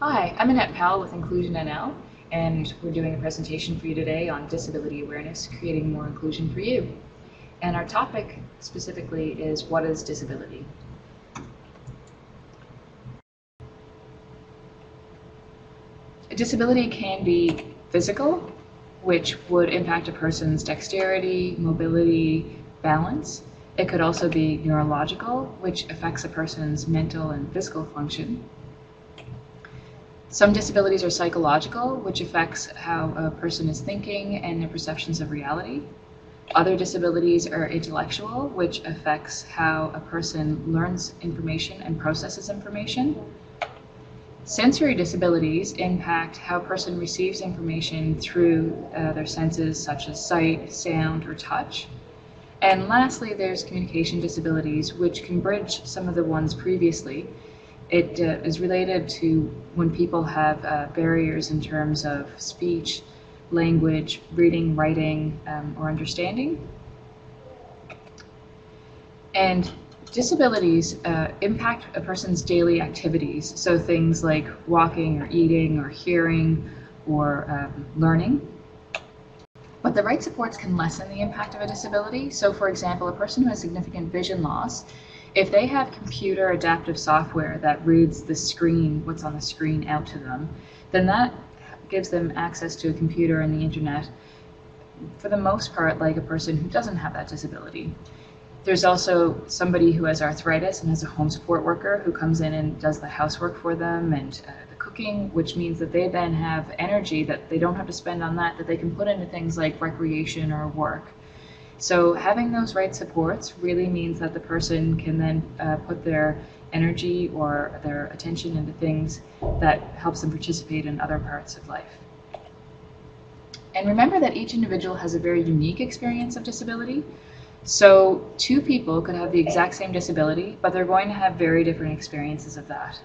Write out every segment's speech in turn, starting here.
Hi, I'm Annette Powell with Inclusion NL, and we're doing a presentation for you today on disability awareness, creating more inclusion for you. And our topic specifically is, what is disability? A disability can be physical, which would impact a person's dexterity, mobility, balance. It could also be neurological, which affects a person's mental and physical function. Some disabilities are psychological, which affects how a person is thinking and their perceptions of reality. Other disabilities are intellectual, which affects how a person learns information and processes information. Sensory disabilities impact how a person receives information through their senses, such as sight, sound, or touch. And lastly, there's communication disabilities, which can bridge some of the ones previously. It is related to when people have barriers in terms of speech, language, reading, writing, or understanding. And disabilities impact a person's daily activities, so things like walking or eating or hearing or learning. But the right supports can lessen the impact of a disability. So for example, a person who has significant vision loss, if they have computer adaptive software that reads the screen, what's on the screen, out to them, then that gives them access to a computer and the internet, for the most part, like a person who doesn't have that disability. There's also somebody who has arthritis and has a home support worker who comes in and does the housework for them and the cooking, which means that they then have energy that they don't have to spend on that they can put into things like recreation or work. So having those right supports really means that the person can then put their energy or their attention into things that helps them participate in other parts of life. And remember that each individual has a very unique experience of disability. So two people could have the exact same disability, but they're going to have very different experiences of that.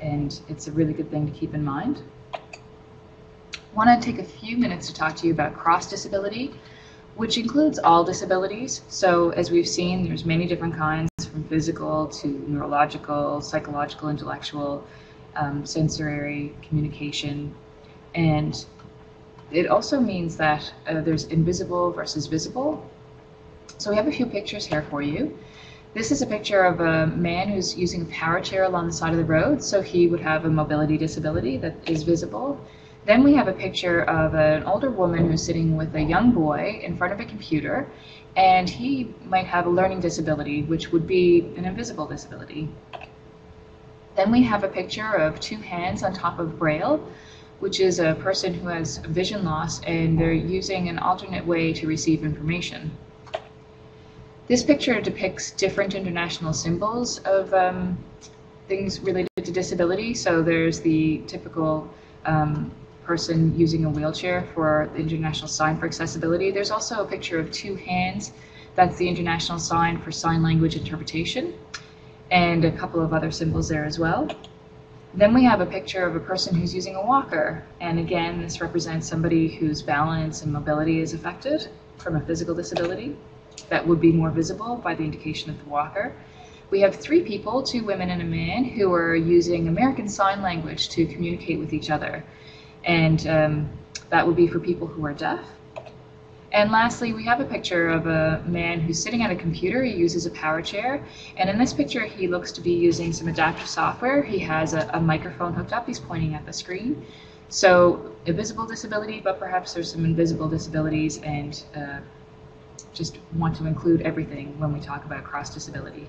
And it's a really good thing to keep in mind. I want to take a few minutes to talk to you about cross-disability, which includes all disabilities. So as we've seen, there's many different kinds, from physical to neurological, psychological, intellectual, sensory, communication. And it also means that there's invisible versus visible. So we have a few pictures here for you. This is a picture of a man who's using a power chair along the side of the road, so he would have a mobility disability that is visible. Then we have a picture of an older woman who's sitting with a young boy in front of a computer, and he might have a learning disability, which would be an invisible disability. Then we have a picture of two hands on top of Braille, which is a person who has vision loss, and they're using an alternate way to receive information. This picture depicts different international symbols of things related to disability. So there's the typical person using a wheelchair for the International Sign for Accessibility. There's also a picture of two hands. That's the International Sign for Sign Language Interpretation, and a couple of other symbols there as well. Then we have a picture of a person who's using a walker, and again, this represents somebody whose balance and mobility is affected from a physical disability that would be more visible by the indication of the walker. We have three people, two women and a man, who are using American Sign Language to communicate with each other. And that would be for people who are deaf. And lastly, we have a picture of a man who's sitting at a computer. He uses a power chair. And in this picture, he looks to be using some adaptive software. He has a microphone hooked up. He's pointing at the screen. So a visible disability, but perhaps there's some invisible disabilities, and just want to include everything when we talk about cross-disability.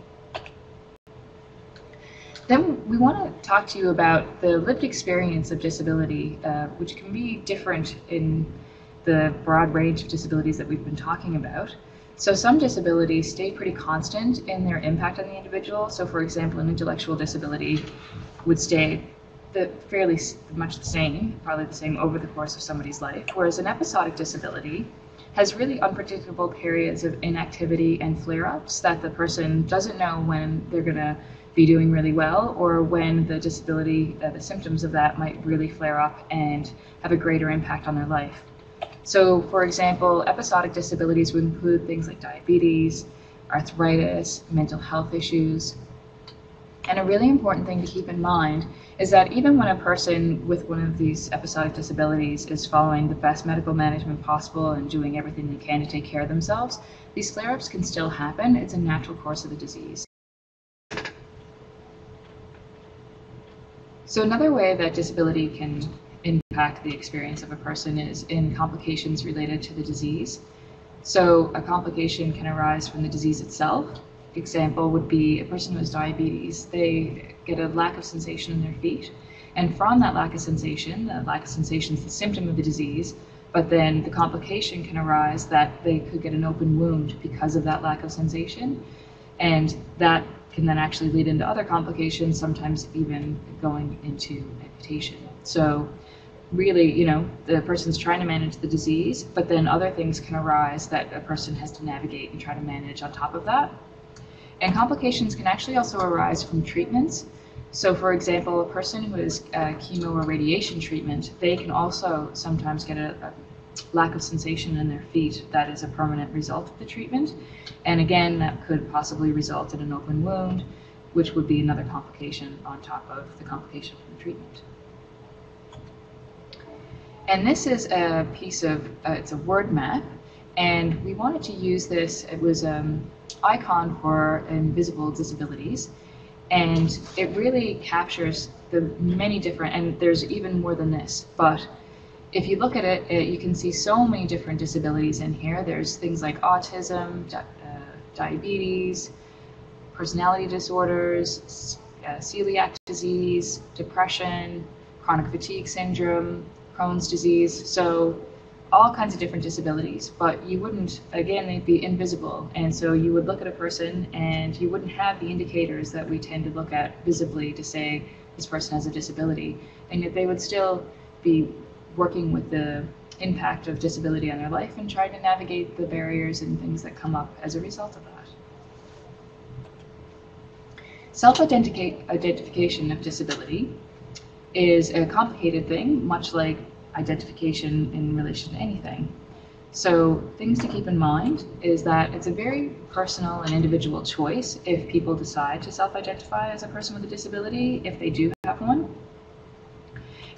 Then we want to talk to you about the lived experience of disability, which can be different in the broad range of disabilities that we've been talking about. So some disabilities stay pretty constant in their impact on the individual. So for example, an intellectual disability would stay fairly much the same, probably the same over the course of somebody's life, whereas an episodic disability has really unpredictable periods of inactivity and flare-ups that the person doesn't know when they're going to be doing really well, or when the disability, the symptoms of that might really flare up and have a greater impact on their life. So for example, episodic disabilities would include things like diabetes, arthritis, mental health issues. And a really important thing to keep in mind is that even when a person with one of these episodic disabilities is following the best medical management possible and doing everything they can to take care of themselves, these flare-ups can still happen. It's a natural course of the disease. So another way that disability can impact the experience of a person is in complications related to the disease. So a complication can arise from the disease itself. Example would be a person who has diabetes. They get a lack of sensation in their feet, and from that lack of sensation is the symptom of the disease, but then the complication can arise that they could get an open wound because of that lack of sensation, and that can then actually lead into other complications, sometimes even going into amputation. So really, the person's trying to manage the disease, but then other things can arise that a person has to navigate and try to manage on top of that. And complications can actually also arise from treatments. So for example, a person who has chemo or radiation treatment, they can also sometimes get a lack of sensation in their feet that is a permanent result of the treatment. And again, that could possibly result in an open wound, which would be another complication on top of the complication from the treatment. And this is a piece of, it's a word map, and we wanted to use this. It was icon for invisible disabilities, and it really captures the many different, and there's even more than this, but if you look at it, you can see so many different disabilities in here. There's things like autism, diabetes, personality disorders, celiac disease, depression, chronic fatigue syndrome, Crohn's disease, so all kinds of different disabilities, but you wouldn't, again, they'd be invisible, and so you would look at a person and you wouldn't have the indicators that we tend to look at visibly to say this person has a disability, and yet they would still be working with the impact of disability on their life and trying to navigate the barriers and things that come up as a result of that. Self-identification of disability is a complicated thing, much like identification in relation to anything. So things to keep in mind is that it's a very personal and individual choice if people decide to self-identify as a person with a disability, if they do have one.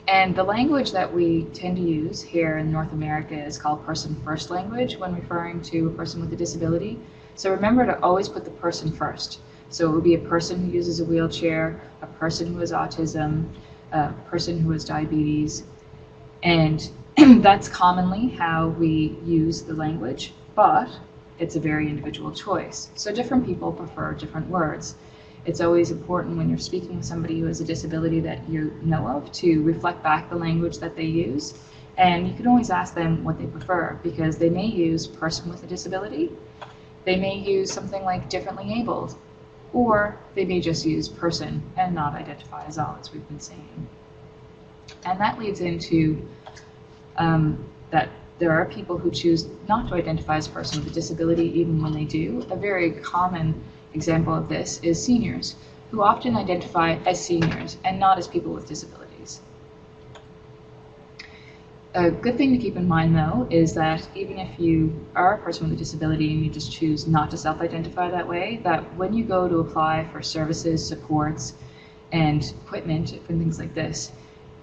And the language that we tend to use here in North America is called person-first language when referring to a person with a disability. So remember to always put the person first. So it would be a person who uses a wheelchair, a person who has autism, a person who has diabetes, and that's commonly how we use the language, but it's a very individual choice. So different people prefer different words. It's always important when you're speaking with somebody who has a disability that you know of to reflect back the language that they use, and you can always ask them what they prefer, because they may use person with a disability, they may use something like differently abled, or they may just use person and not identify as all, as we've been saying. And that leads into that there are people who choose not to identify as a person with a disability even when they do. A very common example of this is seniors, who often identify as seniors and not as people with disabilities. A good thing to keep in mind, though, is that even if you are a person with a disability and you just choose not to self-identify that way, that when you go to apply for services, supports, and equipment and things like this,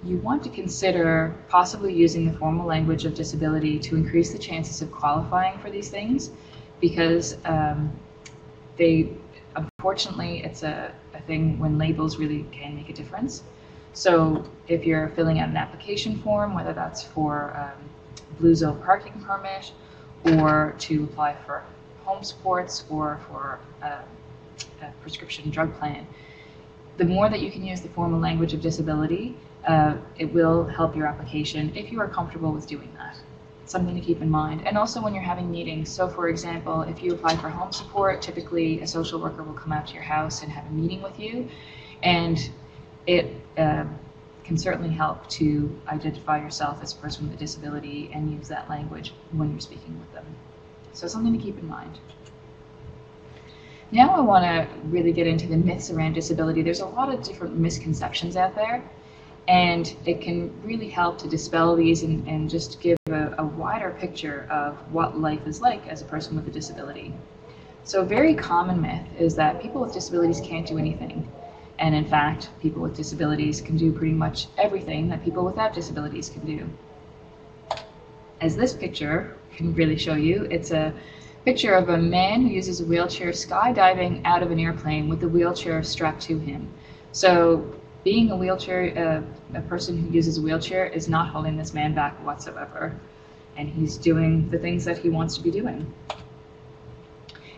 you want to consider possibly using the formal language of disability to increase the chances of qualifying for these things, because unfortunately, it's a thing when labels really can make a difference. So if you're filling out an application form, whether that's for Blue Zone parking permit, or to apply for home supports, or for a prescription drug plan, the more that you can use the formal language of disability, it will help your application if you are comfortable with doing that. Something to keep in mind. And also when you're having meetings. So for example, if you apply for home support, typically a social worker will come out to your house and have a meeting with you, and it can certainly help to identify yourself as a person with a disability and use that language when you're speaking with them. So something to keep in mind. Now I want to really get into the myths around disability. There's a lot of different misconceptions out there, and it can really help to dispel these and just give a wider picture of what life is like as a person with a disability. So a very common myth is that people with disabilities can't do anything. And in fact, people with disabilities can do pretty much everything that people without disabilities can do. As this picture can really show you, it's a picture of a man who uses a wheelchair skydiving out of an airplane with the wheelchair strapped to him. So being a wheelchair, a person who uses a wheelchair is not holding this man back whatsoever. And he's doing the things that he wants to be doing.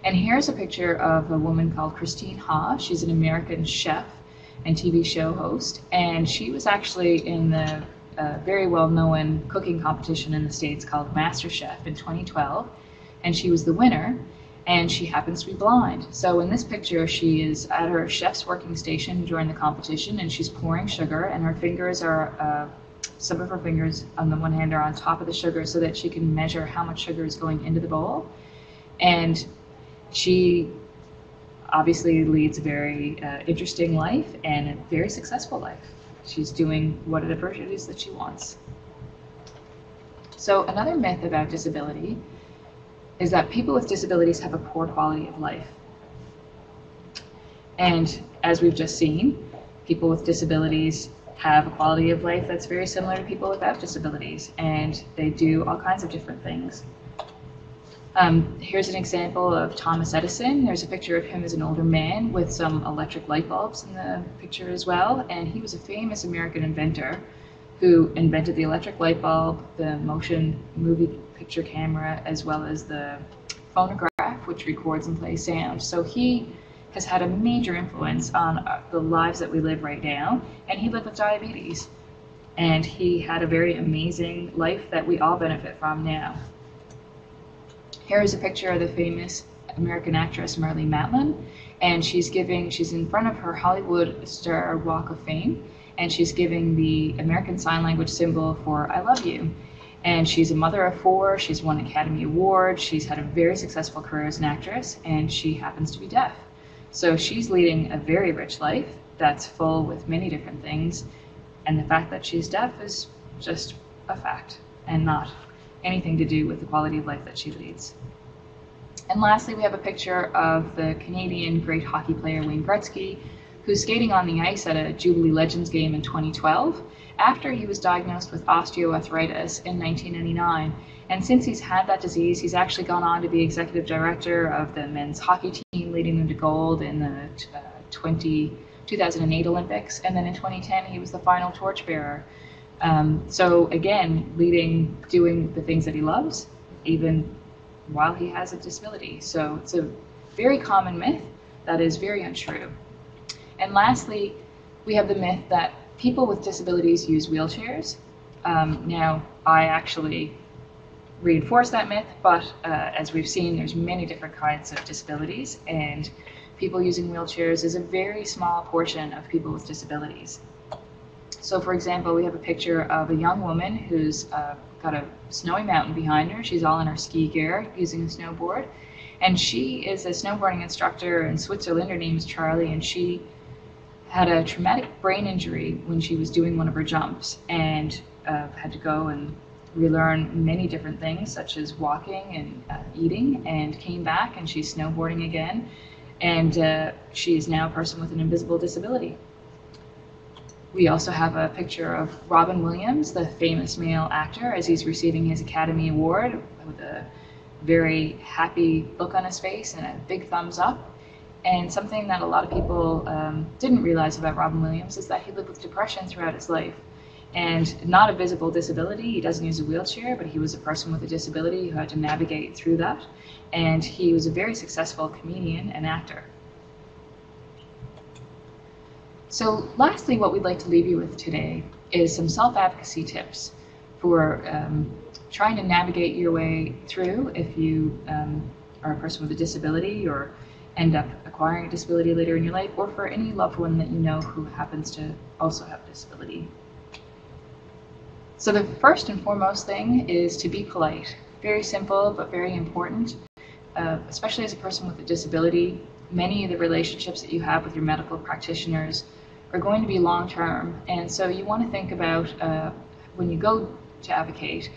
And here's a picture of a woman called Christine Ha. She's an American chef and TV show host. And she was actually in the very well-known cooking competition in the States called MasterChef in 2012. And she was the winner. And she happens to be blind. So in this picture, she is at her chef's working station during the competition, and she's pouring sugar, and her fingers are, some of her fingers on the one hand are on top of the sugar so that she can measure how much sugar is going into the bowl. And she obviously leads a very interesting life and a very successful life. She's doing whatever it is that she wants. So another myth about disability is that people with disabilities have a poor quality of life. And as we've just seen, people with disabilities have a quality of life that's very similar to people without disabilities, and they do all kinds of different things. Here's an example of Thomas Edison. There's a picture of him as an older man with some electric light bulbs in the picture as well, and he was a famous American inventor who invented the electric light bulb, the motion movie picture camera, as well as the phonograph, which records and plays sound. So he has had a major influence on the lives that we live right now, and he lived with diabetes. And he had a very amazing life that we all benefit from now. Here is a picture of the famous American actress Marlee Matlin, and she's in front of her Hollywood Star Walk of Fame, and she's giving the American Sign Language symbol for I love you. And she's a mother of 4, she's won Academy Award, she's had a very successful career as an actress, and she happens to be deaf. So she's leading a very rich life that's full with many different things, and the fact that she's deaf is just a fact and not anything to do with the quality of life that she leads. And lastly, we have a picture of the Canadian great hockey player Wayne Gretzky, who's skating on the ice at a Jubilee Legends game in 2012 after he was diagnosed with osteoarthritis in 1999. And since he's had that disease, he's actually gone on to be executive director of the men's hockey team, leading them to gold in the 2008 Olympics. And then in 2010, he was the final torchbearer. So again, doing the things that he loves, even while he has a disability. So it's a very common myth that is very untrue. And lastly, we have the myth that people with disabilities use wheelchairs. Now, I actually reinforce that myth, but as we've seen, there's many different kinds of disabilities, and people using wheelchairs is a very small portion of people with disabilities. So for example, we have a picture of a young woman who's got a snowy mountain behind her. She's all in her ski gear using a snowboard, and she is a snowboarding instructor in Switzerland. Her name is Charlie, and she had a traumatic brain injury when she was doing one of her jumps, and had to go and relearn many different things such as walking and eating, and came back and she's snowboarding again, and she is now a person with an invisible disability. We also have a picture of Robin Williams, the famous male actor, as he's receiving his Academy Award with a very happy look on his face and a big thumbs up. And something that a lot of people didn't realize about Robin Williams is that he lived with depression throughout his life. And not a visible disability, he doesn't use a wheelchair, but he was a person with a disability who had to navigate through that. And he was a very successful comedian and actor. So lastly, what we'd like to leave you with today is some self-advocacy tips for trying to navigate your way through if you are a person with a disability or end up acquiring a disability later in your life, or for any loved one that you know who happens to also have a disability. So the first and foremost thing is to be polite. Very simple, but very important. Especially as a person with a disability, many of the relationships that you have with your medical practitioners are going to be long-term, and so you want to think about when you go to advocate,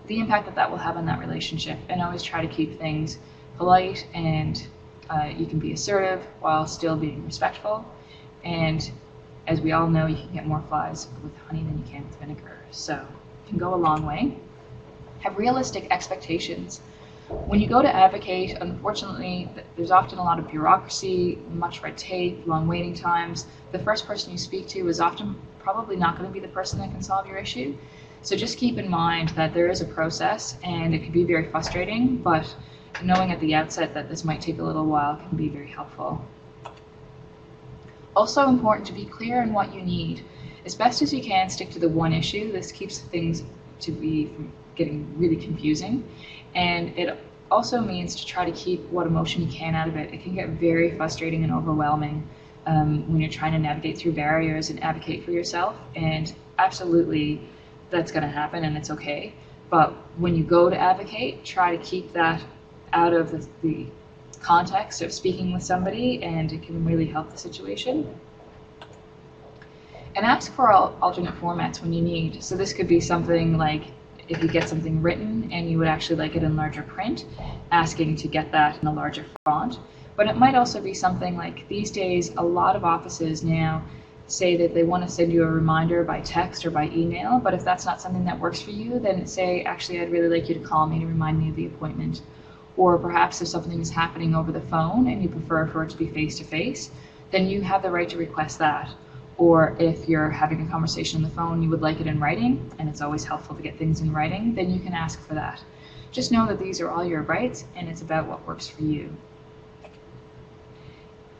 the impact that that will have on that relationship, and always try to keep things polite, and you can be assertive while still being respectful, And as we all know, you can get more flies with honey than you can with vinegar. So it can go a long way. Have realistic expectations. When you go to advocate, unfortunately, there's often a lot of bureaucracy, much red tape, long waiting times. The first person you speak to is often probably not going to be the person that can solve your issue. So just keep in mind that there is a process, and it can be very frustrating, but knowing at the outset that this might take a little while can be very helpful. Also important to be clear in what you need. As best as you can, stick to the one issue. This keeps things to be from getting really confusing. And it also means to try to keep what emotion you can out of it. It can get very frustrating and overwhelming when you're trying to navigate through barriers and advocate for yourself. And absolutely, that's going to happen, and it's okay. But when you go to advocate, try to keep that out of the context of speaking with somebody, and it can really help the situation. And ask for alternate formats when you need. So this could be something like if you get something written and you would actually like it in larger print, asking to get that in a larger font. But it might also be something like, these days, a lot of offices now say that they want to send you a reminder by text or by email, but if that's not something that works for you, then say, actually, I'd really like you to call me to remind me of the appointment. Or perhaps if something is happening over the phone and you prefer for it to be face-to-face, then you have the right to request that. Or if you're having a conversation on the phone, you would like it in writing, and it's always helpful to get things in writing, then you can ask for that. Just know that these are all your rights, and it's about what works for you.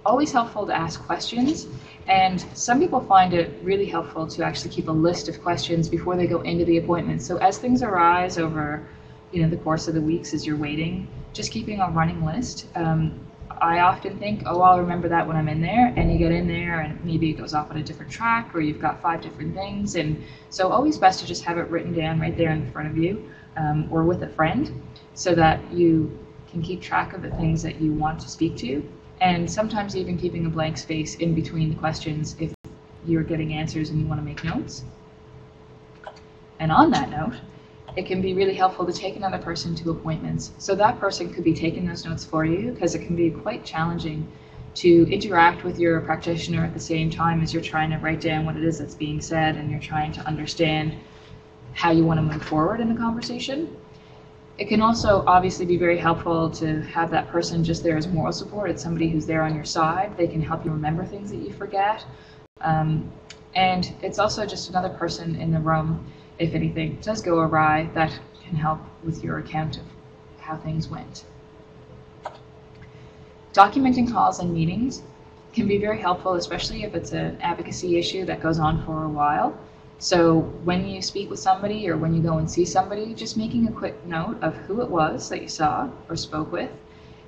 Always helpful to ask questions, and some people find it really helpful to actually keep a list of questions before they go into the appointment. So as things arise over the course of the weeks as you're waiting, just keeping a running list. I often think, oh, I'll remember that when I'm in there, and you get in there and maybe it goes off on a different track, or you've got 5 different things, and so always best to just have it written down right there in front of you, or with a friend, so that you can keep track of the things that you want to speak to. And sometimes even keeping a blank space in between the questions if you're getting answers and you want to make notes. And on that note, it can be really helpful to take another person to appointments. So that person could be taking those notes for you, because it can be quite challenging to interact with your practitioner at the same time as you're trying to write down what it is that's being said, and you're trying to understand how you want to move forward in the conversation. It can also obviously be very helpful to have that person just there as moral support. It's somebody who's there on your side. They can help you remember things that you forget. And it's also just another person in the room if anything does go awry that can help with your account of how things went. Documenting calls and meetings can be very helpful, especially if it's an advocacy issue that goes on for a while. So when you speak with somebody or when you go and see somebody, just making a quick note of who it was that you saw or spoke with.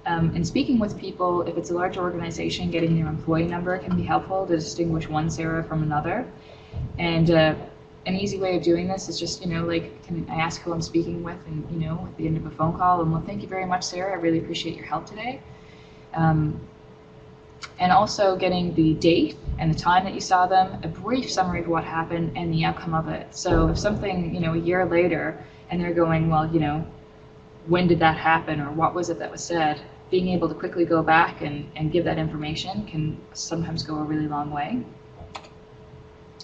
And speaking with people, if it's a large organization, getting their employee number can be helpful to distinguish one Sarah from another. And an easy way of doing this is just, like, can I ask who I'm speaking with, and, at the end of a phone call, and, well, thank you very much, Sarah. I really appreciate your help today. And also getting the date and the time that you saw them, a brief summary of what happened and the outcome of it. So if something, a year later, and they're going, well, when did that happen, or what was it that was said, being able to quickly go back and give that information can sometimes go a really long way.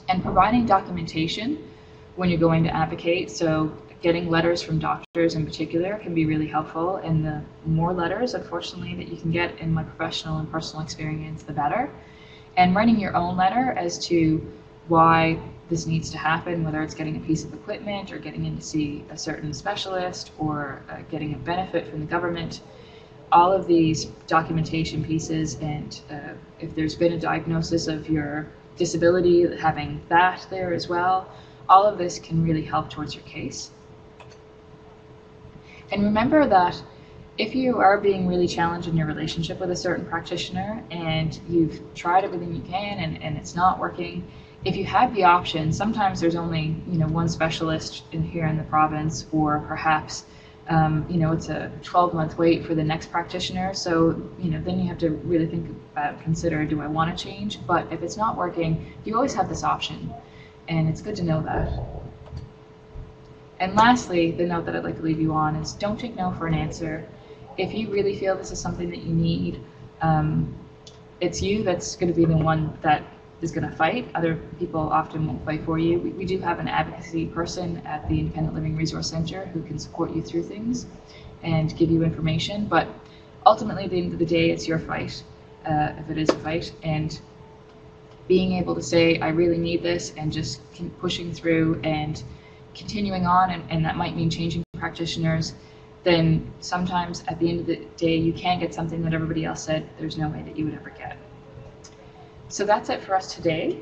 And providing documentation when you're going to advocate. So getting letters from doctors in particular can be really helpful, and the more letters, unfortunately, that you can get in my professional and personal experience, the better. And writing your own letter as to why this needs to happen, whether it's getting a piece of equipment or getting in to see a certain specialist or getting a benefit from the government. All of these documentation pieces, and if there's been a diagnosis of your disability, having that there as well, all of this can really help towards your case. And remember that if you are being really challenged in your relationship with a certain practitioner and you've tried everything you can and it's not working, if you have the option, sometimes there's only one specialist here in the province, or perhaps it's a 12-month wait for the next practitioner. So then you have to really consider, do I want to change? But if it's not working, you always have this option, and it's good to know that. And lastly, the note that I'd like to leave you on is, don't take no for an answer. If you really feel this is something that you need, it's you that's going to be the one that is going to fight. Other people often won't fight for you. We do have an advocacy person at the Independent Living Resource Center who can support you through things and give you information. But ultimately, at the end of the day, it's your fight, if it is a fight. And being able to say, I really need this, and just pushing through and continuing on, and that might mean changing practitioners, then sometimes at the end of the day, you can get something that everybody else said there's no way that you would ever get. So that's it for us today.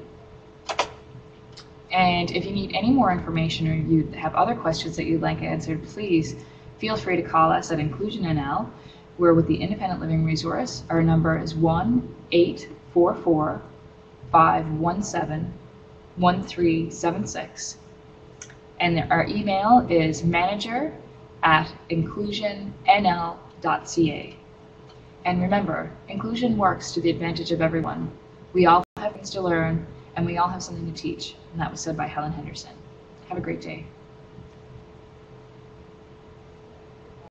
And if you need any more information or you have other questions that you'd like answered, please feel free to call us at Inclusion NL. We're with the Independent Living Resource. Our number is 1-844-517-1376. And our email is manager@inclusionnl.ca. And remember, inclusion works to the advantage of everyone. We all have things to learn, and we all have something to teach. And that was said by Helen Henderson. Have a great day.